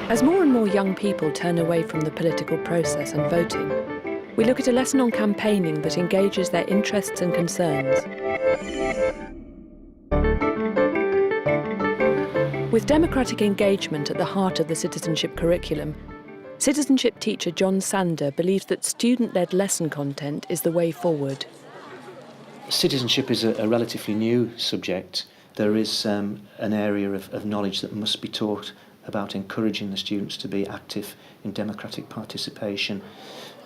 As more and more young people turn away from the political process and voting, we look at a lesson on campaigning that engages their interests and concerns. With democratic engagement at the heart of the citizenship curriculum, citizenship teacher John Sander believes that student-led lesson content is the way forward. Citizenship is a relatively new subject. There is an area of knowledge that must be taught about encouraging the students to be active in democratic participation.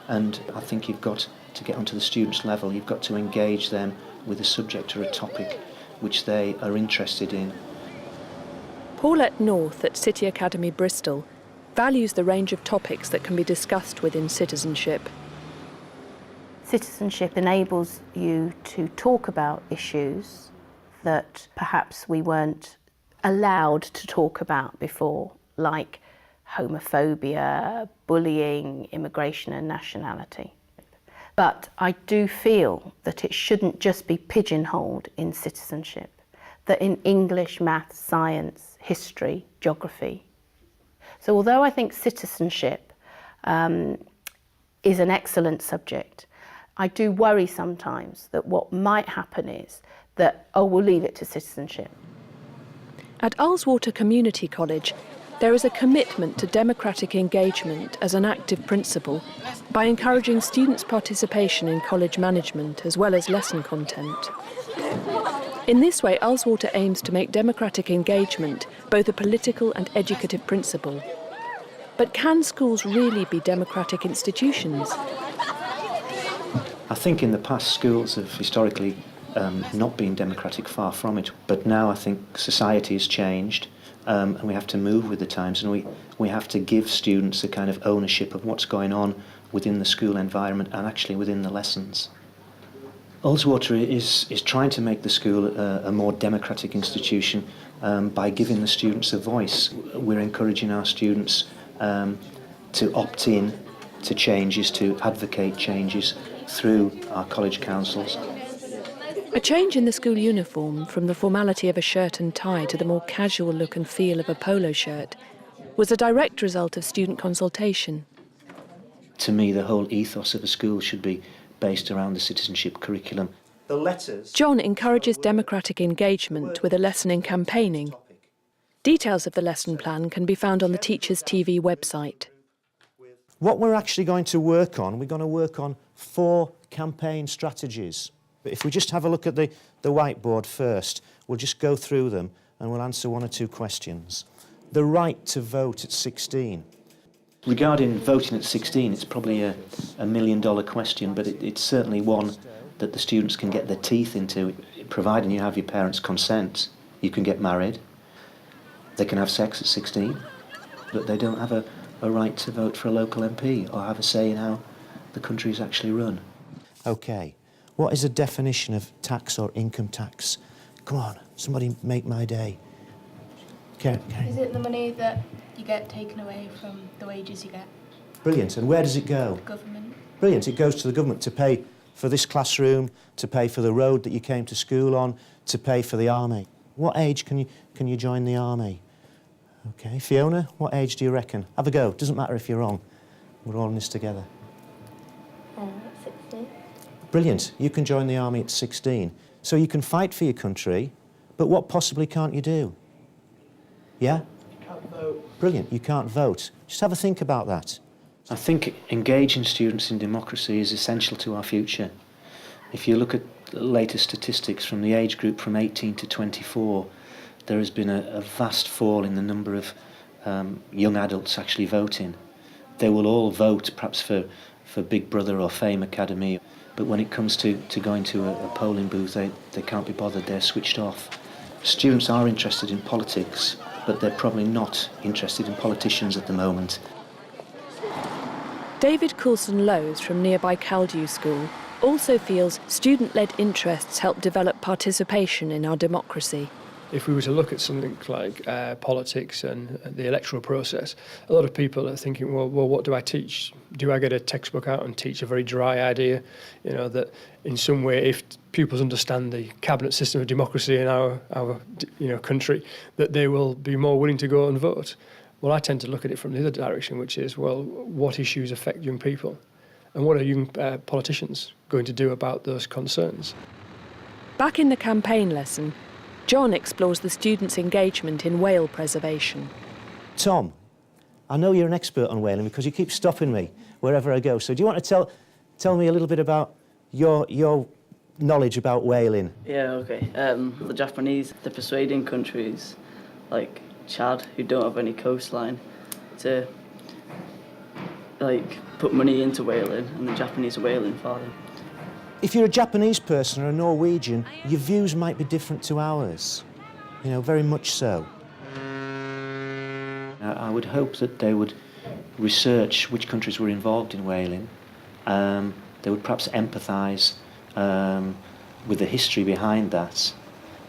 And I think you've got to get onto the students' level, you've got to engage them with a subject or a topic which they are interested in. Paulette North at City Academy Bristol values the range of topics that can be discussed within citizenship. Citizenship enables you to talk about issues that perhaps we weren't allowed to talk about before, like homophobia, bullying, immigration and nationality. But I do feel that it shouldn't just be pigeonholed in citizenship, that in English, maths, science, history, geography. So although I think citizenship is an excellent subject, I do worry sometimes that what might happen is that, oh, we'll leave it to citizenship. At Ullswater Community College, there is a commitment to democratic engagement as an active principle by encouraging students' participation in college management as well as lesson content. In this way, Ullswater aims to make democratic engagement both a political and educative principle. But can schools really be democratic institutions? I think in the past schools have historically not been democratic, far from it, but now I think society has changed and we have to move with the times, and we have to give students a kind of ownership of what's going on within the school environment and actually within the lessons. Ullswater is trying to make the school a more democratic institution by giving the students a voice. We're encouraging our students to opt in to changes, to advocate changes through our college councils. A change in the school uniform from the formality of a shirt and tie to the more casual look and feel of a polo shirt was a direct result of student consultation. To me, the whole ethos of a school should be based around the citizenship curriculum. The letters. John encourages democratic engagement with a lesson in campaigning. Details of the lesson plan can be found on the Teachers TV website. What we're actually going to work on, we're going to work on 4 campaign strategies. But if we just have a look at the whiteboard first, we'll just go through them and we'll answer 1 or 2 questions. The right to vote at 16. Regarding voting at 16, it's probably a $1 million question, but it's certainly one that the students can get their teeth into, providing you have your parents' consent. You can get married, they can have sex at 16, but they don't have a right to vote for a local MP or have a say in how the country is actually run. OK, what is a definition of tax or income tax? Come on, somebody make my day. Okay. Is it the money that you get taken away from the wages you get? Brilliant, and where does it go? The government. Brilliant, it goes to the government to pay for this classroom, to pay for the road that you came to school on, to pay for the army. What age can you join the army? OK, Fiona, what age do you reckon? Have a go, doesn't matter if you're wrong. We're all in this together. 16. Brilliant, you can join the army at 16. So you can fight for your country, but what possibly can't you do? Yeah? You can't vote. Brilliant, you can't vote. Just have a think about that. I think engaging students in democracy is essential to our future. If you look at the latest statistics from the age group from 18 to 24, there has been a vast fall in the number of young adults actually voting. They will all vote perhaps for Big Brother or Fame Academy, but when it comes to going to a polling booth, they can't be bothered, they're switched off. Students are interested in politics, but they're probably not interested in politicians at the moment. David Coulson-Lowes from nearby Caldew School also feels student-led interests help develop participation in our democracy. If we were to look at something like politics and the electoral process, a lot of people are thinking, well, what do I teach? Do I get a textbook out and teach a very dry idea? You know, that in some way, if pupils understand the cabinet system of democracy in our country, that they will be more willing to go and vote. Well, I tend to look at it from the other direction, which is, well, what issues affect young people? And what are young politicians going to do about those concerns? Back in the campaign lesson, John explores the students' engagement in whale preservation. Tom, I know you're an expert on whaling because you keep stopping me wherever I go. So do you want to tell me a little bit about your knowledge about whaling? Yeah, okay. The Japanese, they're persuading countries like Chad, who don't have any coastline, to put money into whaling, and the Japanese are whaling for them. If you're a Japanese person or a Norwegian, your views might be different to ours. You know, very much so. I would hope that they would research which countries were involved in whaling. They would perhaps empathise with the history behind that,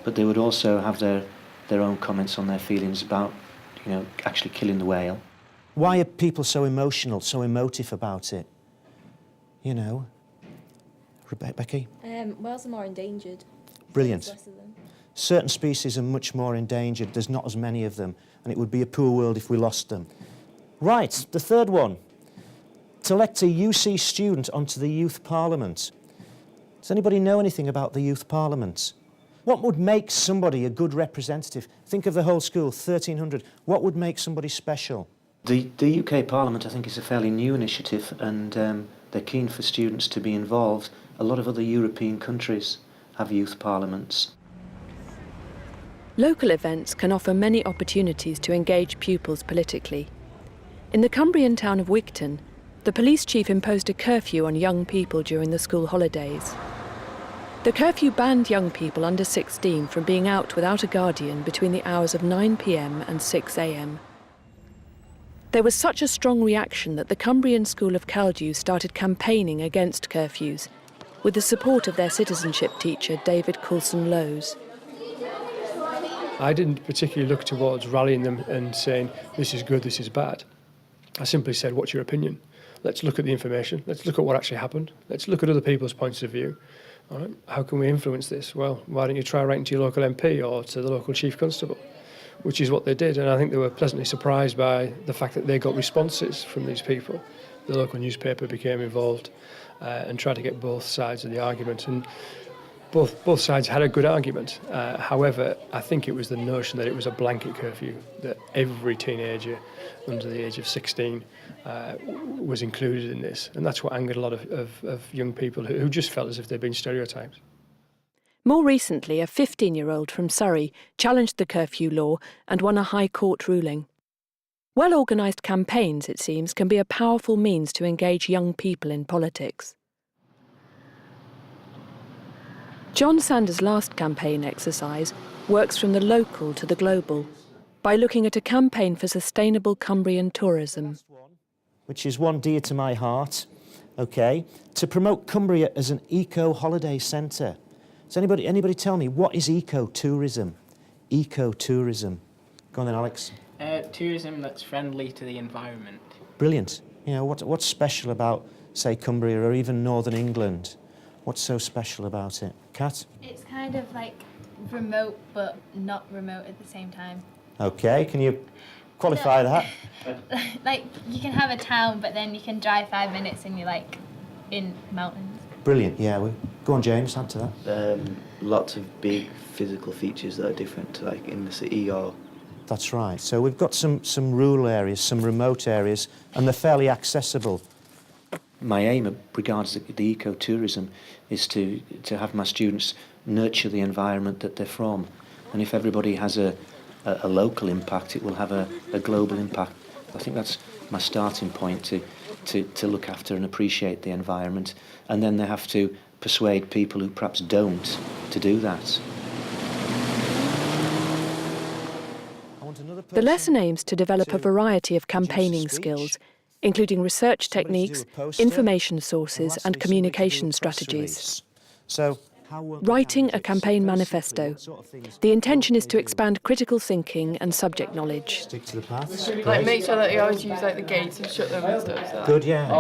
but they would also have their own comments on their feelings about, actually killing the whale. Why are people so emotional, so emotive about it? You know? Becky? Whales are more endangered. Brilliant. There's less of them. Certain species are much more endangered. There's not as many of them, and it would be a poor world if we lost them. Right, the third one. To elect a UC student onto the Youth Parliament. Does anybody know anything about the Youth Parliament? What would make somebody a good representative? Think of the whole school, 1,300. What would make somebody special? The UK Parliament, I think, is a fairly new initiative, and they're keen for students to be involved. A lot of other European countries have youth parliaments. Local events can offer many opportunities to engage pupils politically. In the Cumbrian town of Wigton, the police chief imposed a curfew on young people during the school holidays. The curfew banned young people under 16 from being out without a guardian between the hours of 9 p.m. and 6 a.m. There was such a strong reaction that the Cumbrian School of Caldew started campaigning against curfews, with the support of their citizenship teacher, David Coulson-Lowes. I didn't particularly look towards rallying them and saying, this is good, this is bad. I simply said, what's your opinion? Let's look at the information. Let's look at what actually happened. Let's look at other people's points of view. All right, how can we influence this? Well, why don't you try writing to your local MP or to the local chief constable? Which is what they did, and I think they were pleasantly surprised by the fact that they got responses from these people. The local newspaper became involved and tried to get both sides of the argument, and both sides had a good argument. However, I think it was the notion that it was a blanket curfew, that every teenager under the age of 16 was included in this, and that's what angered a lot of young people who just felt as if they'd been stereotyped. More recently, a 15-year-old from Surrey challenged the curfew law and won a High Court ruling. Well-organised campaigns, it seems, can be a powerful means to engage young people in politics. John Sanders' last campaign exercise works from the local to the global by looking at a campaign for sustainable Cumbrian tourism. Which is one dear to my heart, okay, to promote Cumbria as an eco-holiday centre. Does anybody tell me, what is eco-tourism? Eco-tourism. Go on then, Alex. Tourism that's friendly to the environment. Brilliant. You know, what's special about, say, Cumbria or even Northern England? What's so special about it? Kat? It's kind of like remote, but not remote at the same time. Okay, can you qualify that? Like, you can have a town, but then you can drive 5 minutes and you're like in mountains. Brilliant, yeah. Go on, James, add to that. Lots of big physical features that are different to like in the city or... That's right. So we've got some rural areas, some remote areas, and they're fairly accessible. My aim regards the ecotourism is to have my students nurture the environment that they're from. And if everybody has a local impact, it will have a global impact. I think that's my starting point, to look after and appreciate the environment. And then they have to persuade people who perhaps don't to do that. The lesson aims to develop a variety of campaigning skills, including research techniques, information sources and communication strategies. So, writing a campaign manifesto. The intention is to expand critical thinking and subject knowledge. Stick to the path. Like make sure that you always use like the gates and shut them and stuff. So good, yeah.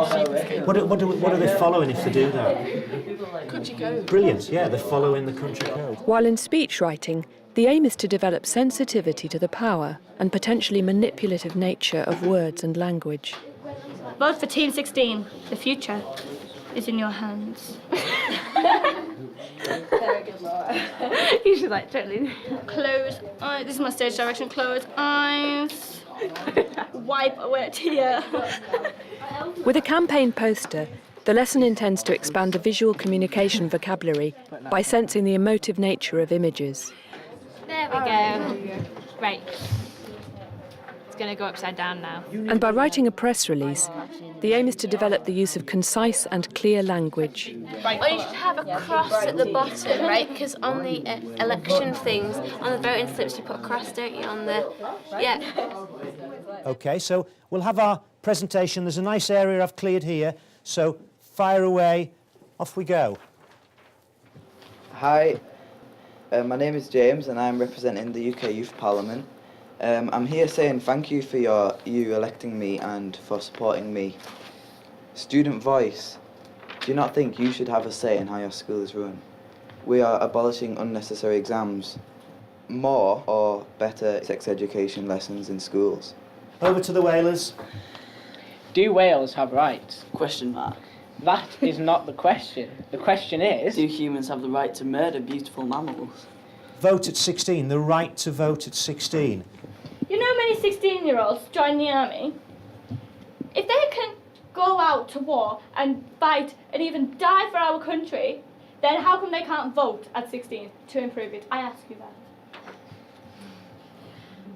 What are they following if they do that? Country code. Brilliant, yeah, they're following the country code. While in speech writing, The aim is to develop sensitivity to the power and potentially manipulative nature of words and language. Vote for Team 16. The future is in your hands. Very good, Laura. You should totally close eyes. This is my stage direction. Close eyes. Wipe away a tear. With a campaign poster, the lesson intends to expand the visual communication vocabulary by sensing the emotive nature of images. There we go. Right. It's going to go upside down now. And by writing a press release, the aim is to develop the use of concise and clear language. Or you should have a cross at the bottom, right? Because on the election things, on the voting slips, you put a cross, don't you? On the OK, so we'll have our presentation. There's a nice area I've cleared here, so fire away. Off we go. Hi, my name is James and I'm representing the UK Youth Parliament. I'm here saying thank you for you electing me and for supporting me. Student voice. Do you not think you should have a say in how your school is run? We are abolishing unnecessary exams. More or better sex education lessons in schools. Over to the Whalers. Do whales have rights? Question mark. That is not the question. The question is... Do humans have the right to murder beautiful mammals? Vote at 16, the right to vote at 16. You know many 16-year-olds join the army? If they can go out to war and fight and even die for our country, then how come they can't vote at 16 to improve it? I ask you that.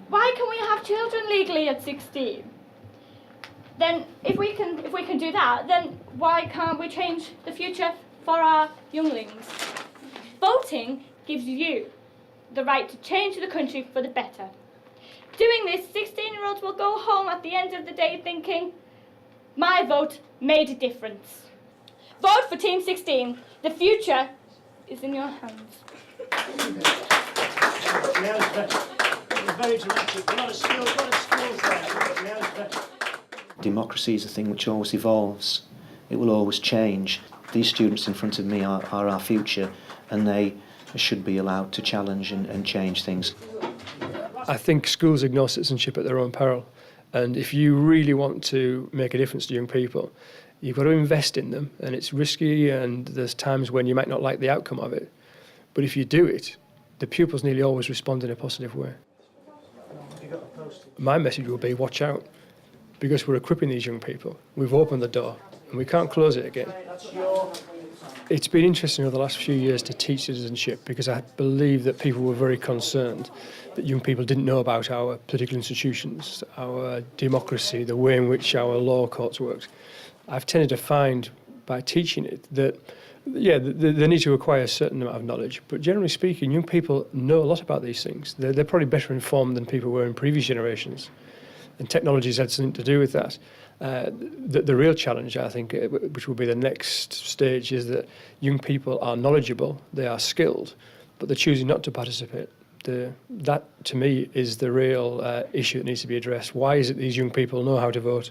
Why can we have children legally at 16? Then if we can do that, then why can't we change the future for our younglings? Voting gives you the right to change the country for the better. Doing this, 16-year-olds will go home at the end of the day thinking, my vote made a difference. Vote for Team 16. The future is in your hands. Very dramatic. A lot of skills there. Democracy is a thing which always evolves. It will always change. These students in front of me are our future, and they should be allowed to challenge and change things. I think schools ignore citizenship at their own peril. And if you really want to make a difference to young people, you've got to invest in them. And it's risky, and there's times when you might not like the outcome of it. But if you do it, the pupils nearly always respond in a positive way. My message will be, watch out, because we're equipping these young people. We've opened the door, and we can't close it again. It's been interesting over the last few years to teach citizenship, because I believe that people were very concerned that young people didn't know about our political institutions, our democracy, the way in which our law courts worked. I've tended to find, by teaching it, that they need to acquire a certain amount of knowledge, but generally speaking, young people know a lot about these things. They're probably better informed than people were in previous generations, and technology's had something to do with that. The real challenge, I think, which will be the next stage, is that young people are knowledgeable, they are skilled, but they're choosing not to participate. That, to me, is the real issue that needs to be addressed. Why is it these young people know how to vote,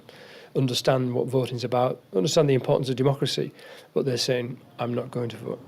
understand what voting's about, understand the importance of democracy, but they're saying, I'm not going to vote?